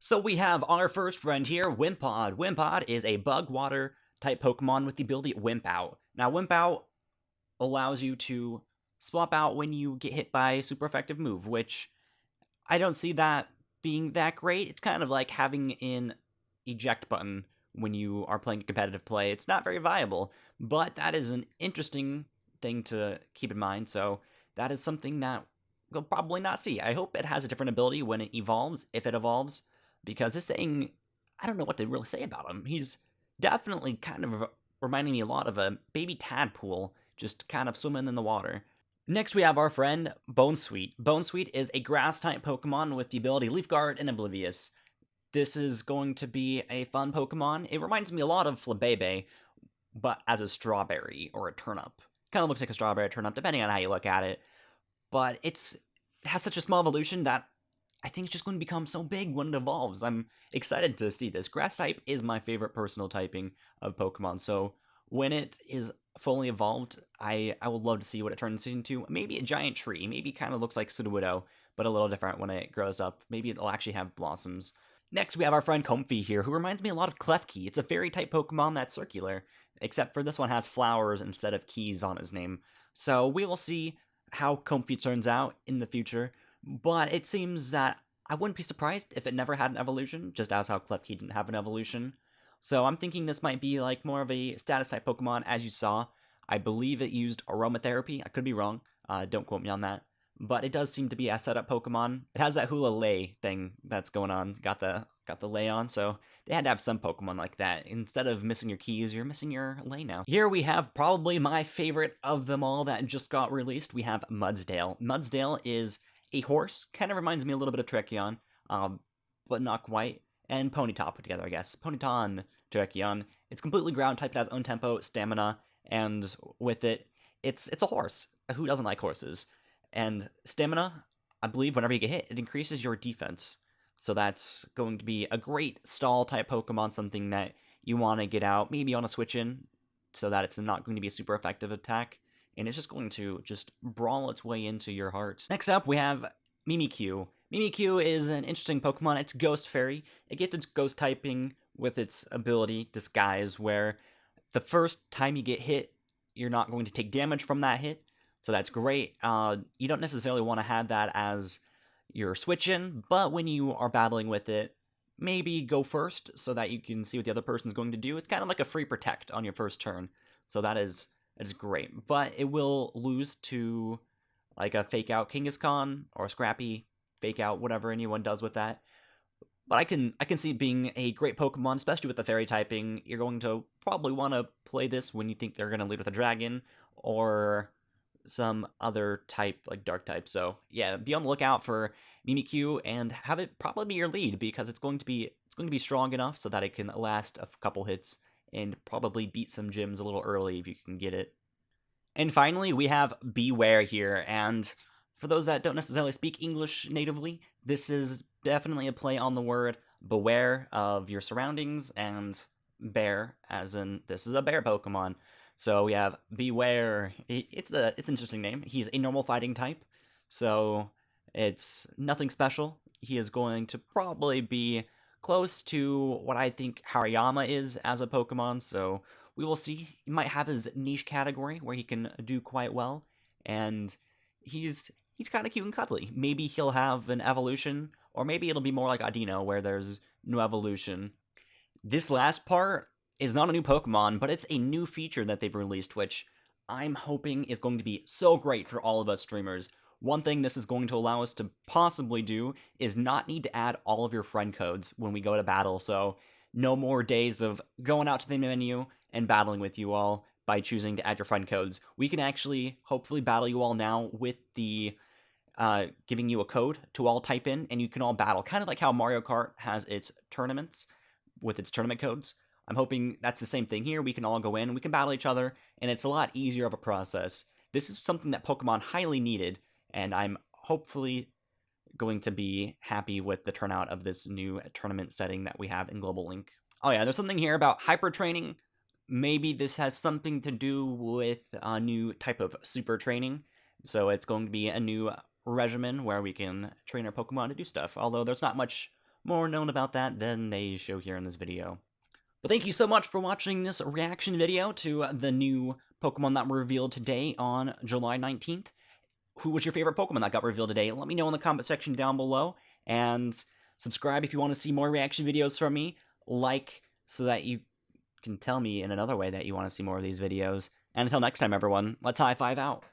So we have our first friend here, Wimpod. Wimpod is a bug water type Pokemon with the ability Wimp Out. Now, Wimp Out allows you to swap out when you get hit by a super effective move, which I don't see that being that great. It's kind of like having an eject button when you are playing competitive play. It's not very viable, but that is an interesting thing to keep in mind. So that is something that we'll probably not see. I hope it has a different ability when it evolves, if it evolves, because this thing, I don't know what to really say about him. He's definitely kind of reminding me a lot of a baby tadpole, just kind of swimming in the water. Next, we have our friend Bounsweet. Bounsweet is a grass-type Pokemon with the ability Leaf Guard and Oblivious. This is going to be a fun Pokemon. It reminds me a lot of Flabebe, but as a strawberry or a turnip. Kind of looks like a strawberry or turnip, depending on how you look at it. But it has such a small evolution that I think it's just going to become so big when it evolves. I'm excited to see this. Grass type is my favorite personal typing of Pokemon, so when it is fully evolved, I would love to see what it turns into. Maybe a giant tree. Maybe kind of looks like Sudowoodo, but a little different when it grows up. Maybe it'll actually have blossoms. Next, we have our friend Comfey here, who reminds me a lot of Klefki. It's a fairy type Pokemon that's circular, except for this one has flowers instead of keys on his name. So we will see how Comfey turns out in the future, but it seems that I wouldn't be surprised if it never had an evolution, just as how Klefki didn't have an evolution. So I'm thinking this might be like more of a status type Pokemon, as you saw. I believe it used aromatherapy. I could be wrong. Don't quote me on that. But it does seem to be a setup Pokemon. It has that hula lay thing that's going on. Got the lay on, so they had to have some Pokemon like that. Instead of missing your keys, you're missing your lay now. Here we have probably my favorite of them all that just got released. We have Mudsdale. Mudsdale is a horse. Kind of reminds me a little bit of Terrakion, but not quite. And Ponyta put together, I guess. Ponyta and Terrakion. It's completely ground type, it has own tempo, stamina, and with it, it's a horse. Who doesn't like horses? And stamina, I believe whenever you get hit, it increases your defense. So that's going to be a great stall type Pokemon, something that you want to get out, maybe on a switch in, so that it's not going to be a super effective attack, and it's just going to just brawl its way into your heart. Next up, we have Mimikyu. Mimikyu is an interesting Pokemon. It's Ghost Fairy. It gets its Ghost typing with its ability Disguise, where the first time you get hit, you're not going to take damage from that hit, so that's great. You don't necessarily want to have that as your switch-in, but when you are battling with it, maybe go first so that you can see what the other person's going to do. It's kind of like a free protect on your first turn, so that is great. But it will lose to like a fake out Kangaskhan or Scrappy, fake out whatever anyone does with that. But I can see it being a great Pokemon, especially with the Fairy typing. You're going to probably want to play this when you think they're going to lead with a Dragon or some other type, like Dark type. So yeah, be on the lookout for Mimikyu and have it probably be your lead, because it's going to be strong enough so that it can last a couple hits and probably beat some gyms a little early if you can get it. And finally, we have Bewear here, and for those that don't necessarily speak English natively, this is definitely a play on the word beware of your surroundings, and bear, as in this is a bear Pokemon. So we have Bewear. It's an interesting name. He's a normal fighting type, so it's nothing special. He is going to probably be close to what I think Hariyama is as a Pokemon, so we will see. He might have his niche category where he can do quite well, and he's kind of cute and cuddly. Maybe he'll have an evolution, or maybe it'll be more like Audino, where there's no evolution. This last part is not a new Pokemon, but it's a new feature that they've released, which I'm hoping is going to be so great for all of us streamers. One thing this is going to allow us to possibly do is not need to add all of your friend codes when we go to battle, so no more days of going out to the menu and battling with you all by choosing to add your friend codes. We can actually hopefully battle you all now with the giving you a code to all type in, and you can all battle, kind of like how Mario Kart has its tournaments with its tournament codes. I'm hoping that's the same thing here. We can all go in, we can battle each other, and it's a lot easier of a process. This is something that Pokemon highly needed, and I'm hopefully going to be happy with the turnout of this new tournament setting that we have in Global Link. Oh yeah, there's something here about hyper training. Maybe this has something to do with a new type of super training. So it's going to be a new regimen where we can train our Pokemon to do stuff. Although there's not much more known about that than they show here in this video. But thank you so much for watching this reaction video to the new Pokemon that were revealed today on July 19th. Who was your favorite Pokemon that got revealed today? Let me know in the comment section down below, and subscribe if you want to see more reaction videos from me. Like, so that you can tell me in another way that you want to see more of these videos. And until next time, everyone, let's high five out.